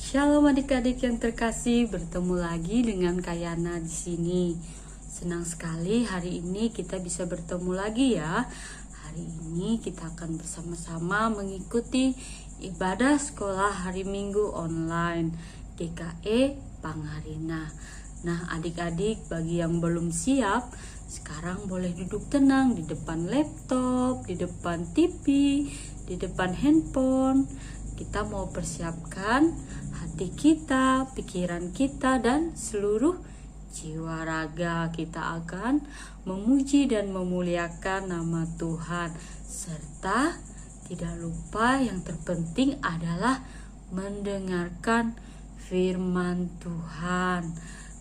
Shalom adik-adik yang terkasih, bertemu lagi dengan Kayana di sini. Senang sekali hari ini kita bisa bertemu lagi ya. Hari ini kita akan bersama-sama mengikuti ibadah sekolah hari Minggu online GKE Pangarina. Nah, adik-adik bagi yang belum siap, sekarang boleh duduk tenang di depan laptop, di depan TV, di depan handphone. Kita mau persiapkan hati kita, pikiran kita, dan seluruh jiwa raga. Kita akan memuji dan memuliakan nama Tuhan. Serta tidak lupa yang terpenting adalah mendengarkan firman Tuhan.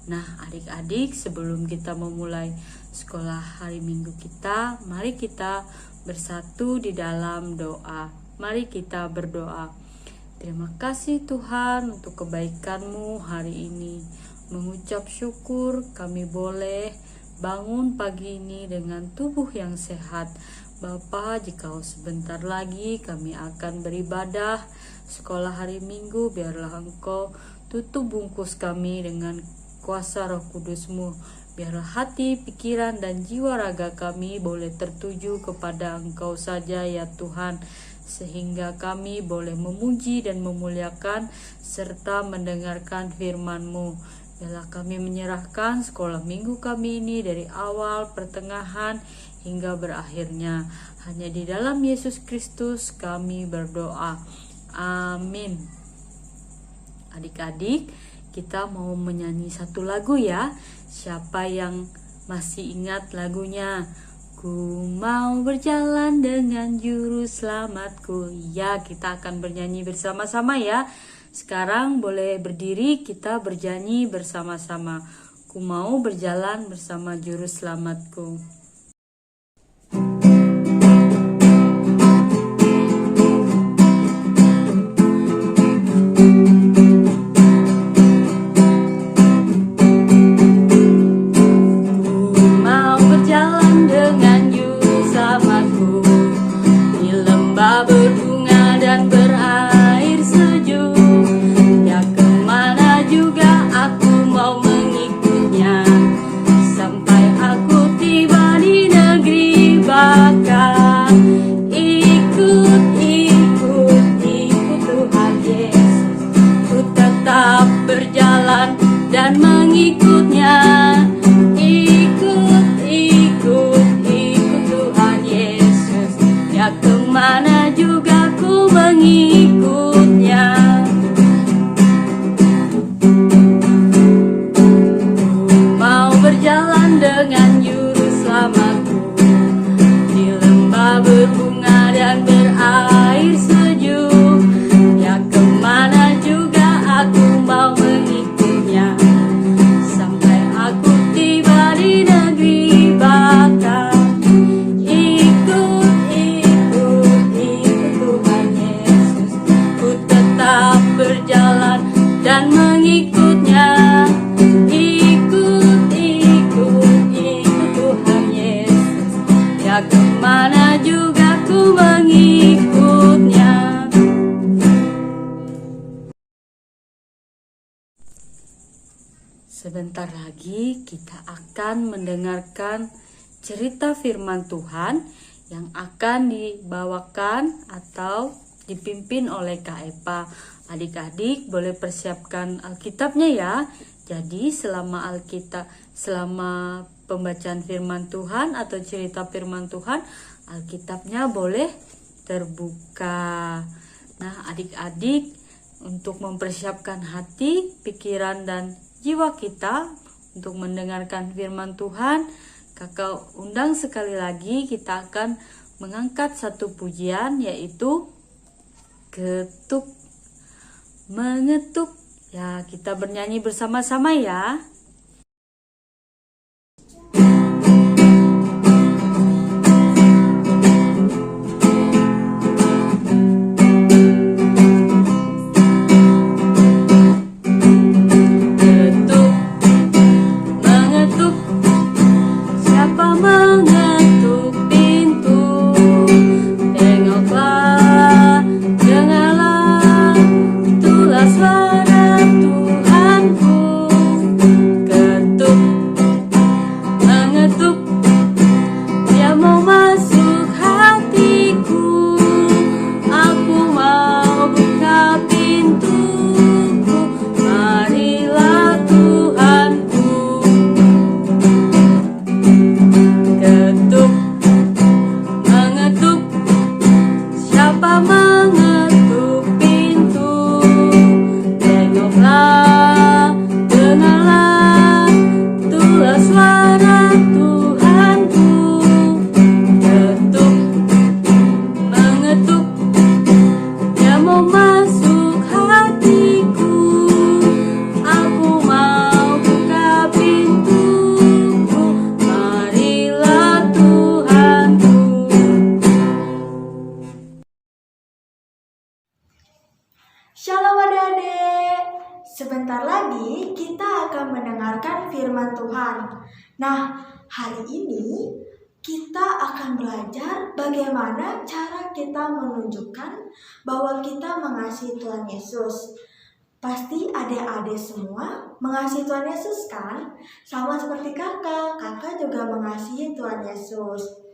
Nah, adik-adik, sebelum kita memulai sekolah hari Minggu kita, mari kita bersatu di dalam doa. Mari kita berdoa. Terima kasih Tuhan untuk kebaikan-Mu hari ini. Mengucap syukur kami boleh bangun pagi ini dengan tubuh yang sehat. Bapa, jika sebentar lagi kami akan beribadah sekolah hari Minggu, biarlah Engkau tutup bungkus kami dengan kuasa Roh Kudus-Mu. Biarlah hati, pikiran, dan jiwa raga kami boleh tertuju kepada Engkau saja ya Tuhan, sehingga kami boleh memuji dan memuliakan serta mendengarkan firman-Mu. Biarlah kami menyerahkan sekolah minggu kami ini dari awal, pertengahan, hingga berakhirnya. Hanya di dalam Yesus Kristus kami berdoa. Amin. Adik-adik, kita mau menyanyi satu lagu ya. Siapa yang masih ingat lagunya? Ku mau berjalan dengan juru selamatku. Ya, kita akan bernyanyi bersama-sama ya. Sekarang boleh berdiri, kita bernyanyi bersama-sama. Ku mau berjalan bersama juru selamatku. Berbunga dan berair sejuk, ya kemana juga aku mau mengikutnya, sampai aku tiba di negeri baka. Ikut Tuhan Yesus, ku tetap berjalan dan mengikutnya. Ikut Tuhan Yesus, ya kemana juga ku mengikutnya. Mau berjalan dengan juru selamatku di lembah berbunga dan berair sejuk, ya kemana juga aku mau mengikutnya, sampai aku tiba di negeri baka. Berjalan dan mengikutnya. Ikut Tuhan Yesus, ya kemana juga ku mengikutnya. Sebentar lagi kita akan mendengarkan cerita firman Tuhan yang akan dibawakan atau dipimpin oleh Kak Epa. Adik-adik boleh persiapkan Alkitabnya ya. Jadi selama pembacaan firman Tuhan atau cerita firman Tuhan, Alkitabnya boleh terbuka. Nah, adik-adik, untuk mempersiapkan hati, pikiran, dan jiwa kita untuk mendengarkan firman Tuhan, Kakak undang sekali lagi kita akan mengangkat satu pujian, yaitu ketuk mengetuk. Ya, kita bernyanyi bersama-sama ya. Ketuk mengetuk, siapa mengetuk pintu? Tengoklah, dengarlah, itulah suara firman Tuhan. Nah, hari ini kita akan belajar bagaimana cara kita menunjukkan bahwa kita mengasihi Tuhan Yesus. Pasti adik-adik semua mengasihi Tuhan Yesus kan? Sama seperti kakak juga mengasihi Tuhan Yesus.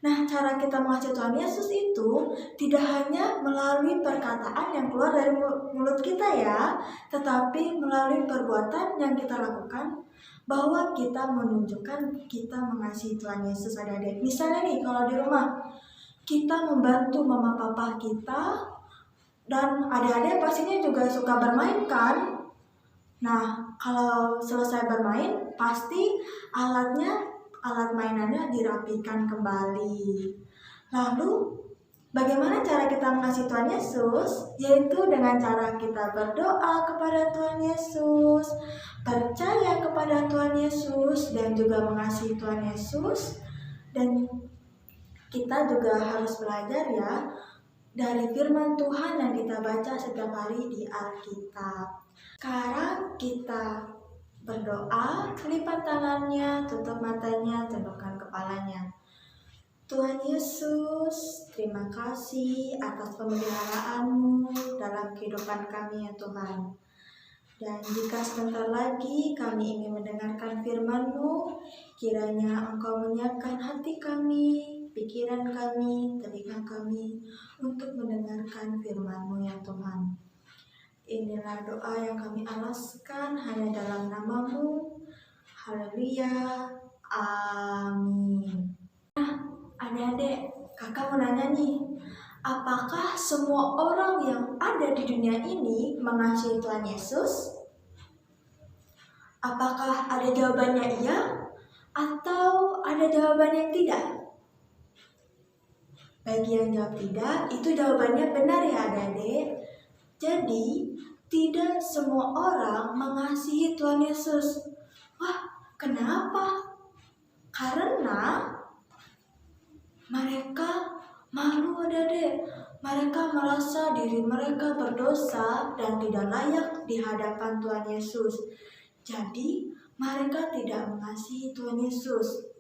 Nah, cara kita mengasihi Tuhan Yesus itu tidak hanya melalui perkataan yang keluar dari mulut kita ya, tetapi melalui perbuatan yang kita lakukan, bahwa kita menunjukkan kita mengasihi Tuhan Yesus, adik-adik. Misalnya nih, kalau di rumah kita membantu mama papa kita, dan adik-adik pastinya juga suka bermain kan? Nah, kalau selesai bermain, pasti alat mainannya dirapikan kembali. Lalu, bagaimana cara kita mengasihi Tuhan Yesus? Yaitu dengan cara kita berdoa kepada Tuhan Yesus, percaya kepada Tuhan Yesus, dan juga mengasihi Tuhan Yesus. Dan kita juga harus belajar ya dari firman Tuhan yang kita baca setiap hari di Alkitab. Sekarang kita berdoa, lipat tangannya, tutup matanya, tundukkan kepalanya. Tuhan Yesus, terima kasih atas pemeliharaan-Mu dalam kehidupan kami ya Tuhan. Dan jika sebentar lagi kami ingin mendengarkan firman-Mu, kiranya Engkau menyiapkan hati kami, pikiran kami, telinga kami untuk mendengarkan firman-Mu ya Tuhan. Inilah doa yang kami alaskan hanya dalam nama-Mu. Haleluya. Amin. Nah, adik-adik, kakak mau nanya nih, apakah semua orang yang ada di dunia ini mengasihi Tuhan Yesus? Apakah ada jawabannya iya atau ada jawaban yang tidak? Bagi yang jawab tidak, itu jawabannya benar ya adik-adik. Jadi, tidak semua orang mengasihi Tuhan Yesus. Wah, kenapa? Karena mereka malu adik-adik. Mereka merasa diri mereka berdosa dan tidak layak di hadapan Tuhan Yesus. Jadi, mereka tidak mengasihi Tuhan Yesus.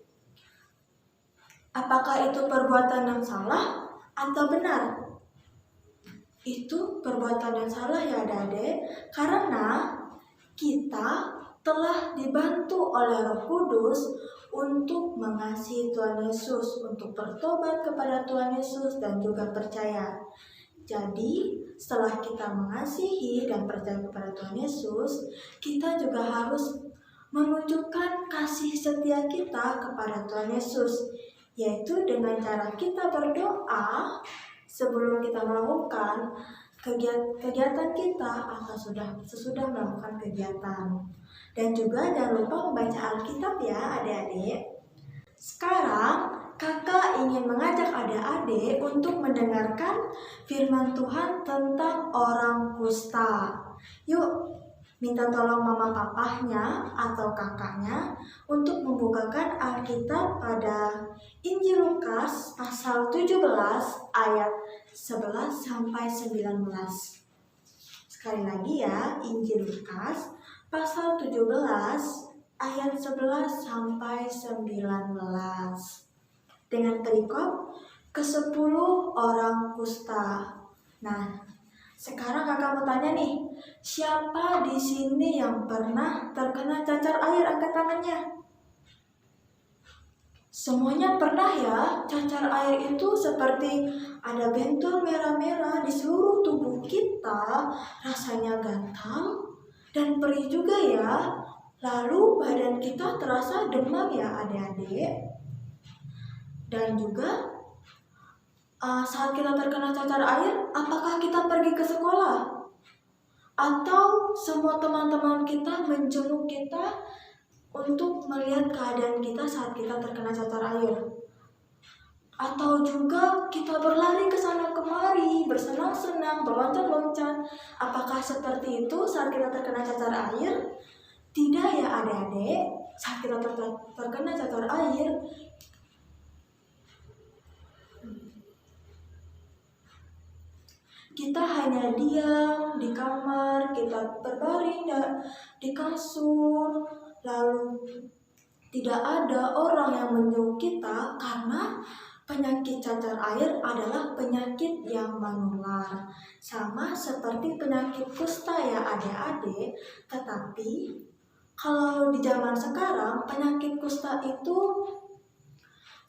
Apakah itu perbuatan yang salah atau benar? Itu perbuatan yang salah ya adik-adik, karena kita telah dibantu oleh Roh Kudus untuk mengasihi Tuhan Yesus, untuk bertobat kepada Tuhan Yesus dan juga percaya. Jadi, setelah kita mengasihi dan percaya kepada Tuhan Yesus, kita juga harus menunjukkan kasih setia kita kepada Tuhan Yesus, yaitu dengan cara kita berdoa sebelum kita melakukan kegiatan kita atau sesudah melakukan kegiatan. Dan juga jangan lupa membaca Alkitab ya adik-adik. Sekarang kakak ingin mengajak adik-adik untuk mendengarkan firman Tuhan tentang orang kusta. Yuk, minta tolong mama papahnya atau kakaknya untuk membukakan Alkitab pada Injil Lukas pasal 17 ayat 11 sampai 19. Sekali lagi ya, Injil Lukas pasal 17 ayat 11 sampai 19. Dengan perikop ke-10 orang kusta. Nah, sekarang kakak mau tanya nih, siapa di sini yang pernah terkena cacar air? Angkat tangannya. Semuanya pernah ya. Cacar air itu seperti ada bentul merah-merah di seluruh tubuh kita, rasanya gatal dan perih juga ya. Lalu badan kita terasa demam ya adik-adik. Dan juga saat kita terkena cacar air, apakah kita pergi ke sekolah? Atau semua teman-teman kita menjenguk kita untuk melihat keadaan kita saat kita terkena cacar air? Atau juga kita berlari ke sana kemari, bersenang-senang, berloncat-loncat? Apakah seperti itu saat kita terkena cacar air? Tidak ya adik-adik, saat kita terkena cacar air, kita hanya diam di kamar, kita berbaring di kasur, lalu tidak ada orang yang menyembuh kita karena penyakit cacar air adalah penyakit yang menular. Sama seperti penyakit kusta ya adik-adik, tetapi kalau di zaman sekarang penyakit kusta itu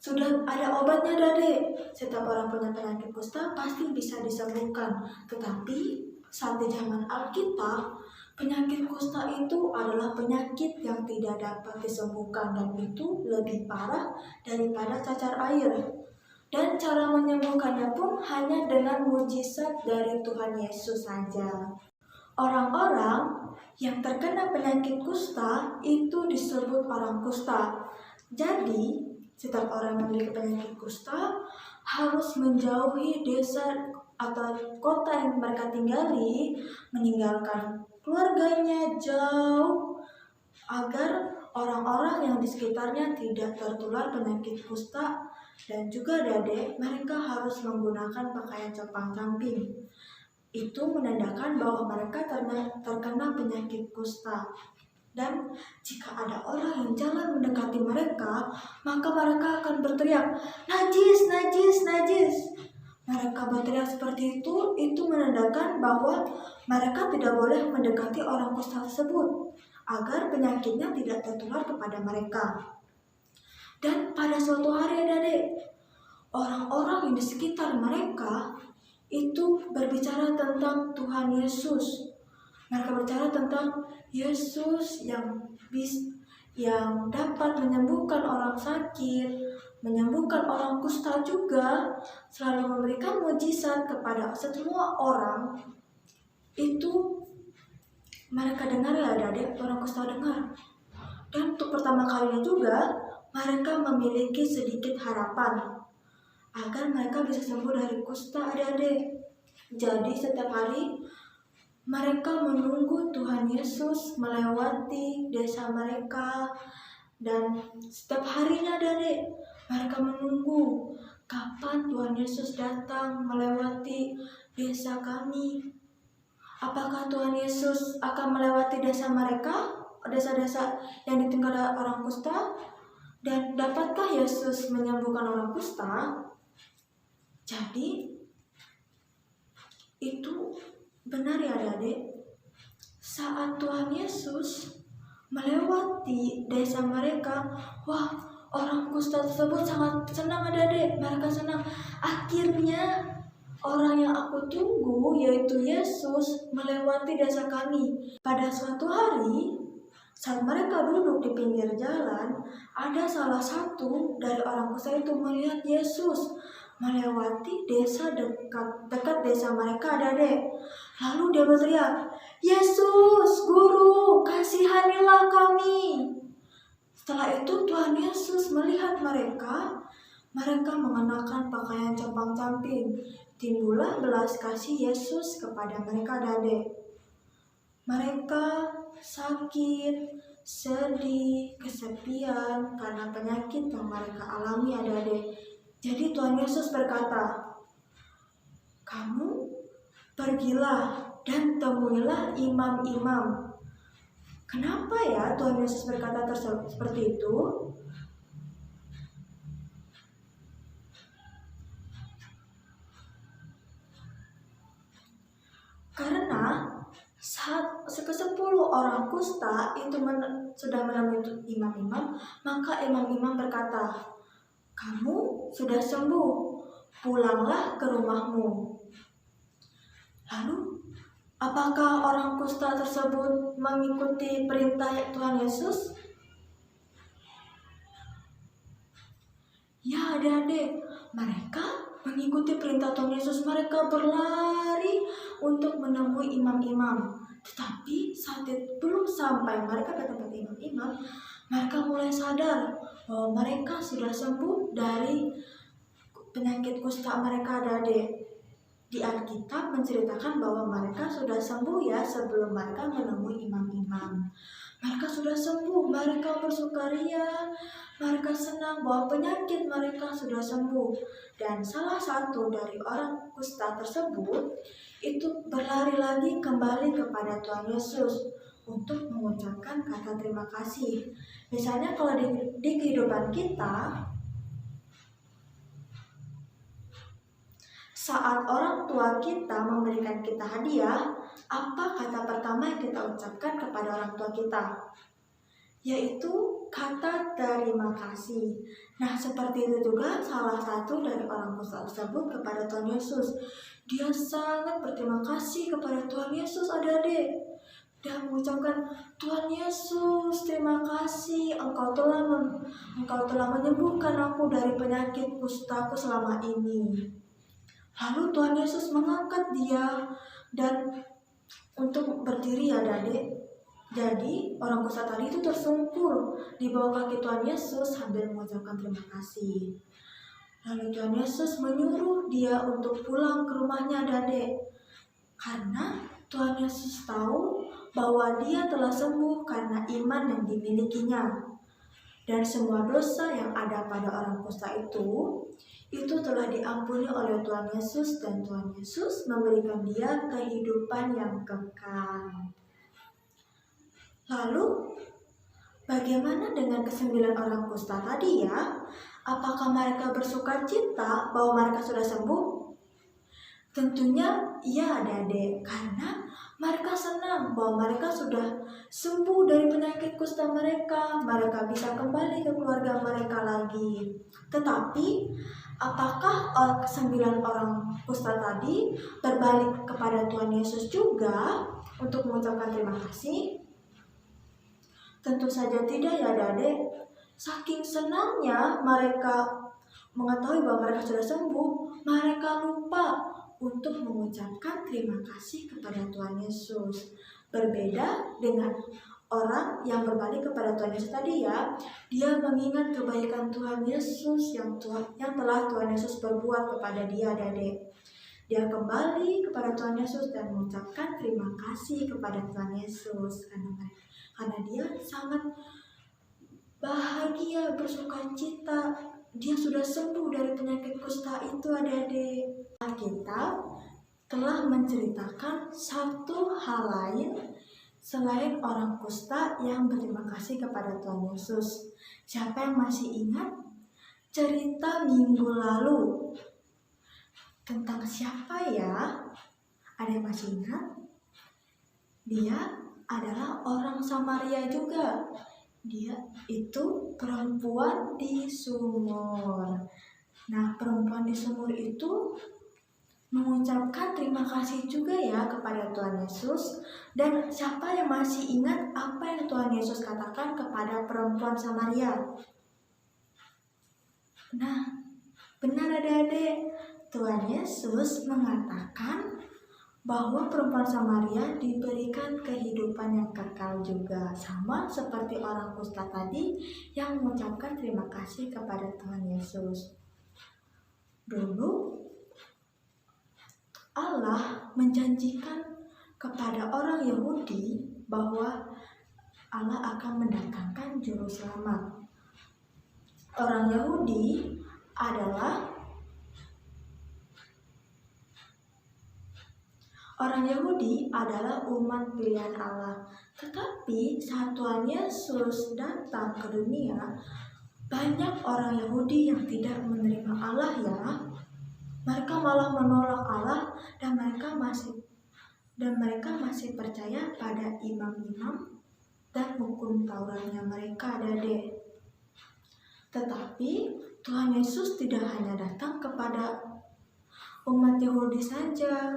sudah ada obatnya Dade. Setiap orang punya penyakit kusta pasti bisa disembuhkan. Tetapi saat di zaman Alkitab, penyakit kusta itu adalah penyakit yang tidak dapat disembuhkan dan itu lebih parah daripada cacar air. Dan cara menyembuhkannya pun hanya dengan mujizat dari Tuhan Yesus saja. Orang-orang yang terkena penyakit kusta itu disebut orang kusta. Jadi, setiap orang yang memiliki penyakit kusta harus menjauhi desa atau kota yang mereka tinggali, meninggalkan keluarganya jauh agar orang-orang yang di sekitarnya tidak tertular penyakit kusta. Dan juga Dade, mereka harus menggunakan pakaian compang-camping. Itu menandakan bahwa mereka terkena penyakit kusta. Dan jika ada orang yang jalan mendekati mereka, maka mereka akan berteriak, "Najis, najis, najis." Mereka berteriak seperti itu menandakan bahwa mereka tidak boleh mendekati orang kusta tersebut, agar penyakitnya tidak tertular kepada mereka. Dan pada suatu hari Adik, orang-orang yang di sekitar mereka itu berbicara tentang Tuhan Yesus. Mereka berbicara tentang Yesus yang dapat menyembuhkan orang sakit, menyembuhkan orang kusta juga, selalu memberikan mujizat kepada semua orang. Itu mereka dengar ya Adik, orang kusta dengar. Dan untuk pertama kalinya juga mereka memiliki sedikit harapan agar mereka bisa sembuh dari kusta adik-adik. Jadi setiap hari mereka menunggu Tuhan Yesus melewati desa mereka. Dan setiap harinya adik-adik mereka menunggu kapan Tuhan Yesus datang melewati desa kami. Apakah Tuhan Yesus akan melewati desa mereka, desa-desa yang ditinggali orang kusta? Dan dapatkah Yesus menyembuhkan orang kusta? Jadi itu benar ya adik. Saat Tuhan Yesus melewati desa mereka, wah, orang kusta tersebut sangat senang adik-adik. Mereka senang. Akhirnya orang yang aku tunggu yaitu Yesus melewati desa kami. Pada suatu hari saat mereka duduk di pinggir jalan, ada salah satu dari orang kusta itu melihat Yesus melewati desa dekat desa mereka adik-adik. Lalu dia berteriak, "Yesus, Guru, kasihanilah kami." Setelah itu Tuhan Yesus melihat mereka mengenakan pakaian compang-camping. Timbullah belas kasih Yesus kepada mereka adik-adik. Mereka sakit, sedih, kesepian karena penyakit yang mereka alami adik-adik. Jadi Tuhan Yesus berkata, "Kamu pergilah dan temuilah imam-imam." Kenapa ya Tuhan Yesus berkata seperti itu? Karena saat ke-10 orang kusta itu sudah menemui imam-imam, maka imam-imam berkata, "Kamu sudah sembuh, pulanglah ke rumahmu." Lalu, apakah orang kusta tersebut mengikuti perintah Tuhan Yesus? Ya adik-adik, mereka mengikuti perintah Tuhan Yesus. Mereka berlari untuk menemui imam-imam. Tetapi saat belum sampai mereka ke tempat imam-imam, mereka mulai sadar bahwa mereka sudah sembuh dari penyakit kusta mereka adik-adik. Di Alkitab menceritakan bahwa mereka sudah sembuh ya sebelum mereka menemui imam-imam. Mereka sudah sembuh, mereka bersukaria, mereka senang bahwa penyakit mereka sudah sembuh. Dan salah satu dari orang kusta tersebut itu berlari lagi kembali kepada Tuhan Yesus untuk mengucapkan kata terima kasih. Misalnya kalau di kehidupan kita, saat orang tua kita memberikan kita hadiah, apa kata pertama yang kita ucapkan kepada orang tua kita? Yaitu kata terima kasih. Nah, seperti itu juga salah satu dari orang kusta tersebut kepada Tuhan Yesus. Dia sangat berterima kasih kepada Tuhan Yesus, adik-adik. Dia mengucapkan, Tuhan Yesus, terima kasih, Engkau telah menyembuhkan aku dari penyakit kustaku selama ini. Lalu Tuhan Yesus mengangkat dia dan untuk berdiri, adik-adik. Jadi orang kusta tadi itu tersungkur di bawah kaki Tuhan Yesus sambil mengucapkan terima kasih. Lalu Tuhan Yesus menyuruh dia untuk pulang ke rumahnya, adik-adik. Karena Tuhan Yesus tahu bahwa dia telah sembuh karena iman yang dimilikinya. Dan semua dosa yang ada pada orang kusta itu telah diampuni oleh Tuhan Yesus, dan Tuhan Yesus memberikan dia kehidupan yang kekal. Lalu, bagaimana dengan ke-9 orang kusta tadi ya? Apakah mereka bersuka cita bahwa mereka sudah sembuh? Tentunya iya, adik-adik, karena mereka senang bahwa mereka sudah sembuh dari penyakit kusta mereka. Mereka bisa kembali ke keluarga mereka lagi. Tetapi, apakah 9 orang kusta tadi berbalik kepada Tuhan Yesus juga untuk mengucapkan terima kasih? Tentu saja tidak ya, adik-adik. Saking senangnya mereka mengetahui bahwa mereka sudah sembuh, mereka lupa untuk mengucapkan terima kasih kepada Tuhan Yesus. Berbeda dengan orang yang berbalik kepada Tuhan Yesus tadi ya, dia mengingat kebaikan Tuhan Yesus yang telah Tuhan Yesus berbuat kepada dia, adik-adik. Dia kembali kepada Tuhan Yesus dan mengucapkan terima kasih kepada Tuhan Yesus karena dia sangat bahagia, bersuka cita. Dia sudah sembuh dari penyakit kusta itu, adik-adik. Kita telah menceritakan satu hal lain selain orang kusta yang berterima kasih kepada Tuhan Yesus. Siapa yang masih ingat cerita minggu lalu? Tentang siapa ya? Ada yang masih ingat? Dia adalah orang Samaria juga. Dia itu perempuan di sumur. Nah, perempuan di sumur itu mengucapkan terima kasih juga ya kepada Tuhan Yesus. Dan siapa yang masih ingat apa yang Tuhan Yesus katakan kepada perempuan Samaria? Nah, benar adik-adik, Tuhan Yesus mengatakan bahwa perempuan Samaria diberikan kehidupan yang kekal juga, sama seperti orang kusta tadi yang mengucapkan terima kasih kepada Tuhan Yesus. Dulu Allah menjanjikan kepada orang Yahudi bahwa Allah akan mendatangkan juru selamat. Orang Yahudi adalah umat pilihan Allah. Tetapi saat Tuhan Yesus datang ke dunia, banyak orang Yahudi yang tidak menerima Allah ya. Mereka malah menolak Allah dan mereka masih percaya pada imam-imam dan hukum Tauratnya mereka, adik-adik. Tetapi Tuhan Yesus tidak hanya datang kepada umat Yahudi saja.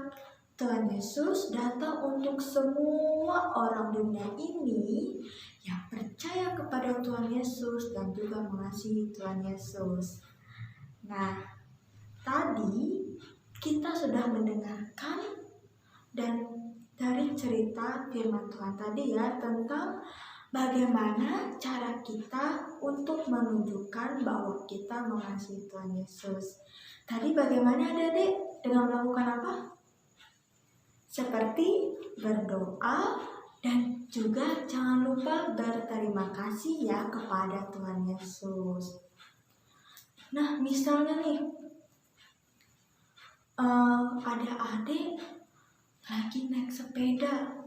Tuhan Yesus datang untuk semua orang dunia ini yang percaya kepada Tuhan Yesus dan juga mengasihi Tuhan Yesus. Nah, tadi kita sudah mendengarkan dan dari cerita firman Tuhan tadi ya, tentang bagaimana cara kita untuk menunjukkan bahwa kita mengasihi Tuhan Yesus. Tadi bagaimana adik-adik dengan melakukan apa? Seperti berdoa dan juga jangan lupa berterima kasih ya kepada Tuhan Yesus. Nah, misalnya nih, ada adik lagi naik sepeda,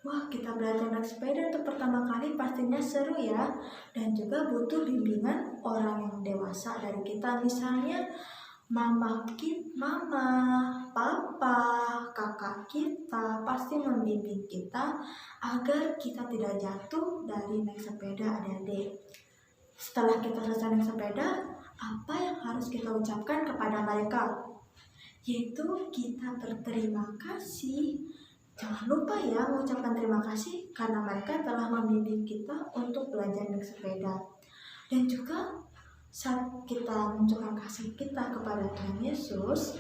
Wah, kita belajar naik sepeda untuk pertama kali pastinya seru ya. Dan juga butuh bimbingan orang yang dewasa dari kita. Misalnya mama, papa, kakak kita pasti membimbing kita agar kita tidak jatuh dari naik sepeda adik-adik. Setelah kita selesai naik sepeda, apa yang harus kita ucapkan kepada mereka? Yaitu kita berterima kasih. Jangan lupa ya mengucapkan terima kasih karena mereka telah membimbing kita untuk belajar naik sepeda. Dan juga saat kita menunjukkan kasih kita kepada Tuhan Yesus,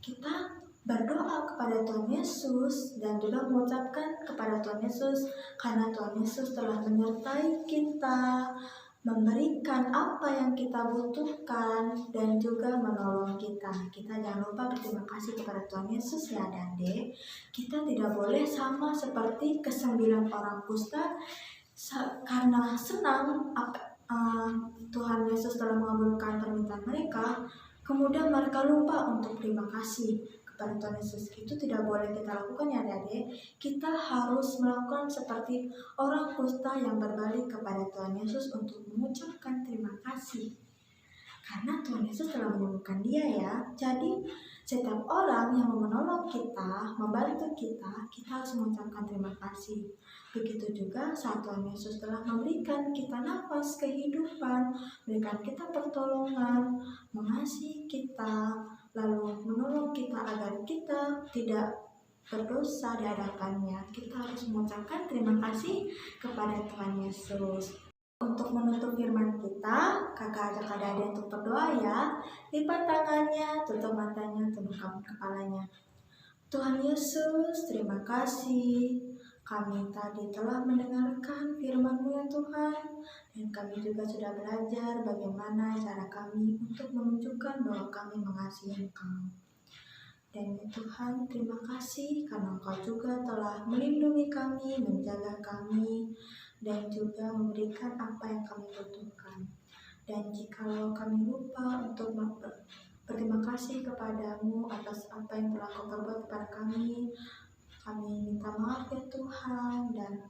kita berdoa kepada Tuhan Yesus dan juga mengucapkan kepada Tuhan Yesus karena Tuhan Yesus telah menyertai kita, memberikan apa yang kita butuhkan dan juga menolong kita. Kita jangan lupa berterima kasih kepada Tuhan Yesus ya adik-adik. Kita tidak boleh sama seperti ke-9 orang kusta karena senang Tuhan Yesus telah mengabulkan permintaan mereka, kemudian mereka lupa untuk terima kasih kepada Tuhan Yesus. Itu tidak boleh kita lakukan ya adik-adik. Kita harus melakukan seperti orang kusta yang berbalik kepada Tuhan Yesus untuk mengucapkan terima kasih. Karena Tuhan Yesus telah menyembuhkan dia ya. Jadi setiap orang yang menolong kita, membantu kita, kita harus mengucapkan terima kasih. Begitu juga saat Tuhan Yesus telah memberikan kita nafas kehidupan, memberikan kita pertolongan, mengasihi kita, lalu menolong kita agar kita tidak berdosa di hadapannya. Kita harus mengucapkan terima kasih kepada Tuhan Yesus. Untuk menutup firman kita, kakak ajak adik-adik untuk berdoa ya. Lipat tangannya, tutup matanya, tundukkan kepalanya. Tuhan Yesus, terima kasih. Kami tadi telah mendengarkan firman-Mu ya Tuhan. Dan kami juga sudah belajar bagaimana cara kami untuk menunjukkan bahwa kami mengasihi Engkau. Dan ya Tuhan, terima kasih karena Engkau juga telah melindungi kami, menjaga kami, dan juga memberikan apa yang kami butuhkan. Dan jikalau kami lupa untuk berterima kasih kepadamu atas apa yang telah Kau perbuat kepada kami minta maaf ya Tuhan, dan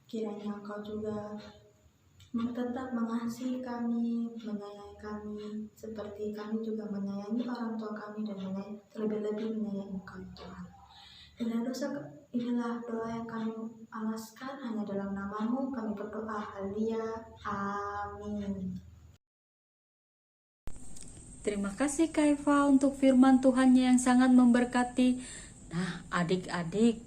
kiranya Engkau juga tetap mengasihi kami, menyayangi kami, seperti kami juga menyayangi orang tua kami dan terlebih-lebih menyayangi Engkau Tuhan. Inilah doa yang kami alaskan hanya dalam nama-Mu kami berdoa. Haleluya. Amin. Terima kasih Kak Eva untuk firman Tuhannya yang sangat memberkati. Nah, adik-adik,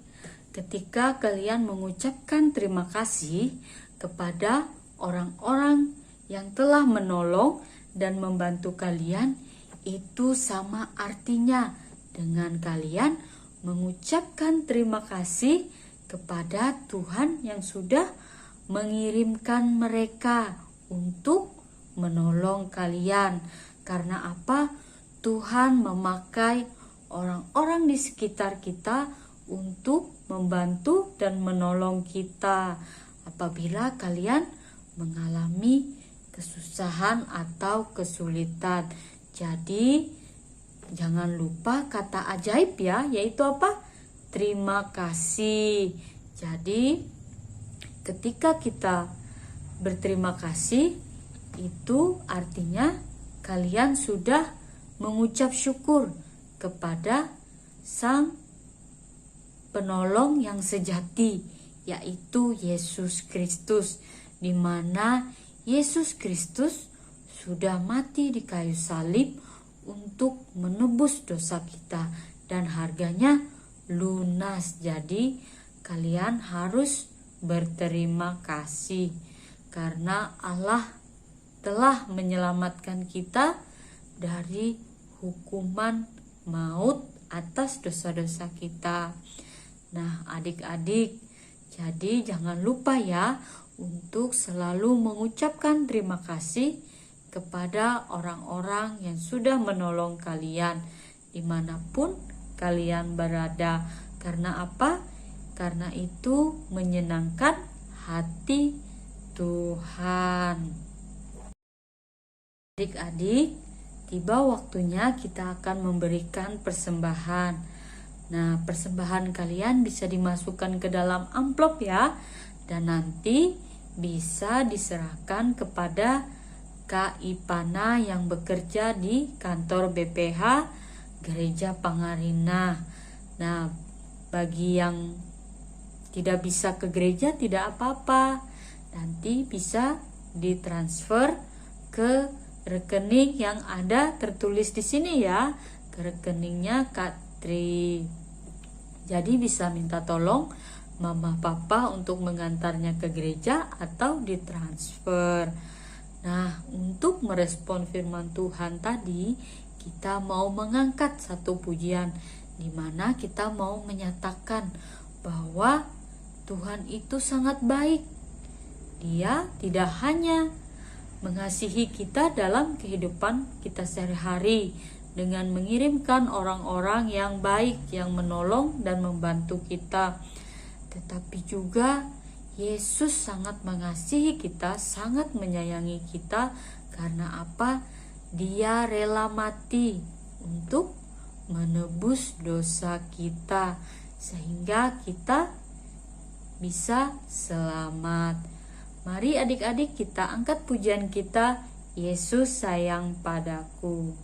ketika kalian mengucapkan terima kasih kepada orang-orang yang telah menolong dan membantu kalian, itu sama artinya dengan kalian mengucapkan terima kasih kepada Tuhan yang sudah mengirimkan mereka untuk menolong kalian. Karena apa? Tuhan memakai orang-orang di sekitar kita untuk membantu dan menolong kita apabila kalian mengalami kesusahan atau kesulitan. Jadi jangan lupa kata ajaib ya, yaitu apa? Terima kasih. Jadi ketika kita berterima kasih, itu artinya kalian sudah mengucap syukur kepada Sang Penolong yang sejati, yaitu Yesus Kristus, di mana Yesus Kristus sudah mati di kayu salib untuk menebus dosa kita dan harganya lunas. Jadi kalian harus berterima kasih karena Allah telah menyelamatkan kita dari hukuman maut atas dosa-dosa kita. Nah, adik-adik, jadi jangan lupa ya untuk selalu mengucapkan terima kasih kepada orang-orang yang sudah menolong kalian dimanapun kalian berada. Karena apa? Karena itu menyenangkan hati Tuhan. Adik-adik, tiba waktunya kita akan memberikan persembahan. Nah, persembahan kalian bisa dimasukkan ke dalam amplop ya, dan nanti bisa diserahkan kepada Kak Ipana yang bekerja di kantor BPH Gereja Pangarina. Nah, bagi yang tidak bisa ke gereja tidak apa-apa, nanti bisa ditransfer ke rekening yang ada tertulis di sini ya, ke rekeningnya Kak Tri. Jadi bisa minta tolong mama papa untuk mengantarnya ke gereja atau ditransfer. Nah, untuk merespon firman Tuhan tadi, kita mau mengangkat satu pujian di mana kita mau menyatakan bahwa Tuhan itu sangat baik. Dia tidak hanya mengasihi kita dalam kehidupan kita sehari-hari dengan mengirimkan orang-orang yang baik, yang menolong dan membantu kita, tetapi juga Yesus sangat mengasihi kita, sangat menyayangi kita. Karena apa? Dia rela mati untuk menebus dosa kita, sehingga kita bisa selamat. Mari adik-adik kita angkat pujian kita, Yesus sayang padaku.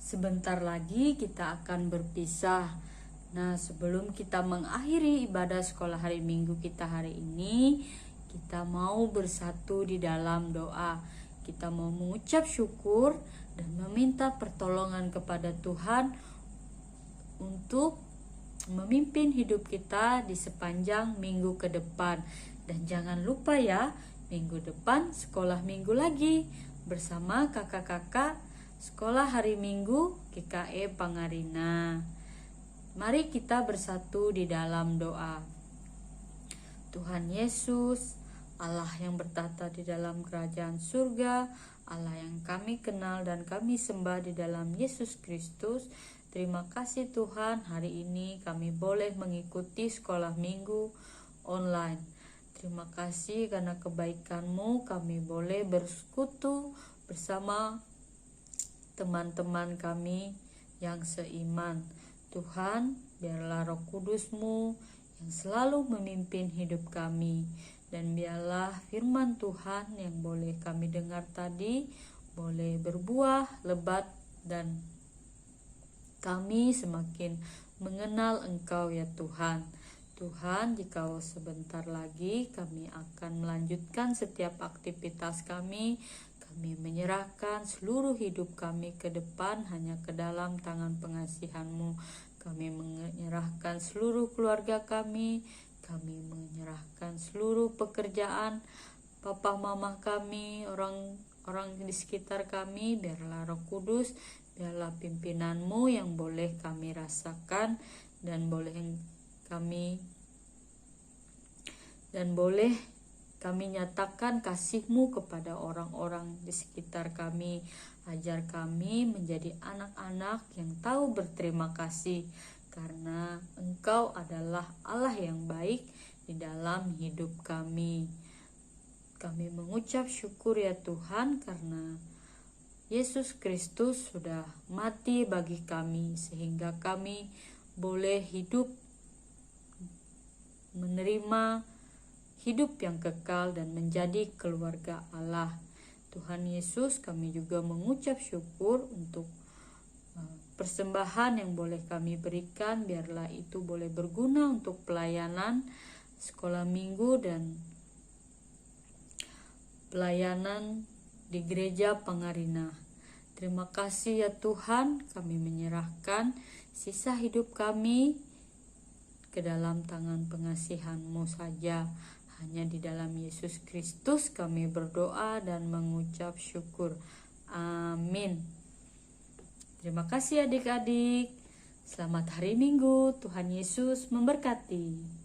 Sebentar lagi kita akan berpisah. Nah, sebelum kita mengakhiri ibadah sekolah hari Minggu kita hari ini, kita mau bersatu di dalam doa. Kita mau mengucap syukur dan meminta pertolongan kepada Tuhan untuk memimpin hidup kita di sepanjang minggu ke depan. Dan jangan lupa ya, minggu depan sekolah minggu lagi bersama kakak-kakak Sekolah Hari Minggu GKE Pangarina. Mari kita bersatu di dalam doa. Tuhan Yesus, Allah yang bertata di dalam kerajaan surga, Allah yang kami kenal dan kami sembah di dalam Yesus Kristus. Terima kasih Tuhan, hari ini kami boleh mengikuti sekolah minggu online. Terima kasih karena kebaikan-Mu kami boleh bersekutu bersama teman-teman kami yang seiman. Tuhan, biarlah Roh Kudus-Mu yang selalu memimpin hidup kami, dan biarlah firman Tuhan yang boleh kami dengar tadi boleh berbuah lebat dan kami semakin mengenal Engkau ya Tuhan. Tuhan, jika sebentar lagi kami akan melanjutkan setiap aktivitas kami menyerahkan seluruh hidup kami ke depan hanya ke dalam tangan pengasihan-Mu. Kami menyerahkan seluruh keluarga kami menyerahkan seluruh pekerjaan papa mama kami, orang di sekitar kami. Biarlah Roh Kudus, biarlah pimpinan-Mu yang boleh kami rasakan dan boleh kami nyatakan kasih-Mu kepada orang-orang di sekitar kami. Ajar kami menjadi anak-anak yang tahu berterima kasih, karena Engkau adalah Allah yang baik di dalam hidup kami. Kami mengucap syukur ya Tuhan karena Yesus Kristus sudah mati bagi kami sehingga kami boleh hidup, menerima hidup yang kekal dan menjadi keluarga Allah. Tuhan Yesus, kami juga mengucap syukur untuk persembahan yang boleh kami berikan, biarlah itu boleh berguna untuk pelayanan sekolah minggu dan pelayanan di gereja Pangarina. Terima kasih ya Tuhan, kami menyerahkan sisa hidup kami ke dalam tangan pengasihan-Mu saja. Hanya di dalam Yesus Kristus kami berdoa dan mengucap syukur. Amin. Terima kasih adik-adik. Selamat hari Minggu. Tuhan Yesus memberkati.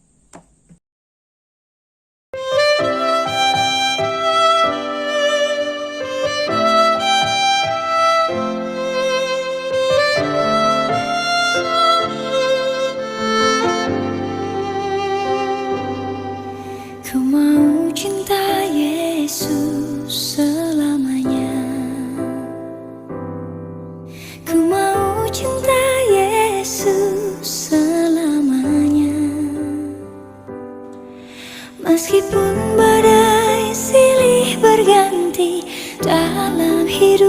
Ku mau cinta Yesus selamanya. Ku mau cinta Yesus selamanya. Meskipun badai silih berganti dalam hidup